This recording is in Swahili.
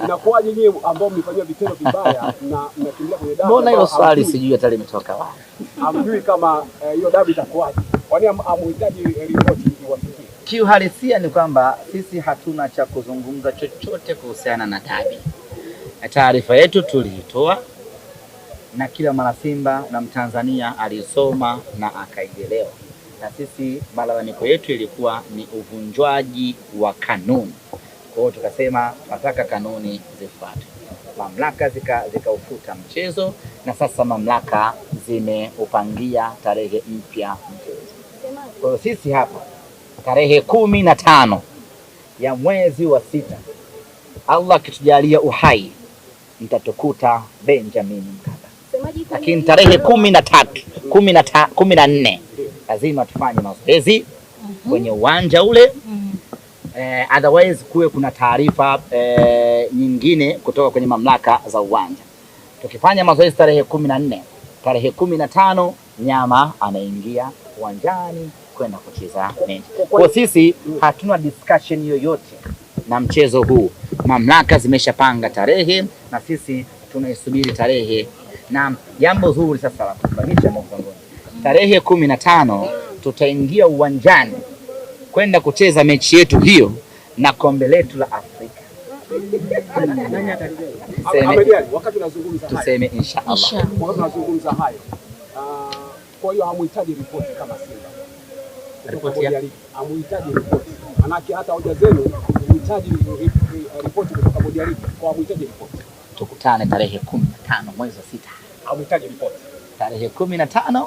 Inakuwaje nyinyi ambao mlifanyia vitendo vibaya na mnakimbia kwenye dabi? Mbona hilo swali sijui hata limetoka wapi? Hamjui kama hiyo dabi itakuwaje? Kwani hamhitaji ripoti iwafikie? Kiuhalisia ni kwamba sisi hatuna cha kuzungumza chochote kuhusiana na dabi. Taarifa yetu tuliitoa na kila mwana Simba na Mtanzania alisoma na akaielewa. Na sisi malalamiko yetu ilikuwa ni uvunjwaji wa kanuni. Kwa hiyo tukasema tunataka kanuni zifuatwe. Mamlaka zikaufuta mchezo na sasa mamlaka zimeupangia tarehe mpya mchezo. Kwa hiyo sisi hapa tarehe 15 ya mwezi wa 6, Allah kitujalia uhai, mtatukuta Benjamin Mkapa. Lakini tarehe 14 lazima tufanye mazoezi kwenye uwanja ule. Otherwise kuwe kuna taarifa nyingine kutoka kwenye mamlaka za uwanja. Tukifanya mazoezi tarehe 14, tarehe 15 nyama anaingia uwanjani kwenda kucheza mechi. Kwa sisi hatuna discussion yoyote na mchezo huu. Mamlaka zimeshapanga tarehe na sisi tunaisubiri tarehe. Na jambo zuri sasa la kufurahisha Mkongoni, tarehe 15 tutaingia uwanjani kwenda kucheza mechi yetu hiyo na kombe letu la Afrika. Wakati tunazungumza hayo, tuseme inshallah. Wakati tunazungumza hayo, kwa hiyo hamhitaji ripoti kama Simba. Ripoti ya hamhitaji ripoti. Manake hata hoja zenu mhitaji ripoti kutoka bodi ya ligi. Kwa hamhitaji ripoti. Tukutane tarehe 15 mwezi wa 6. Hamhitaji ripoti. Tarehe 15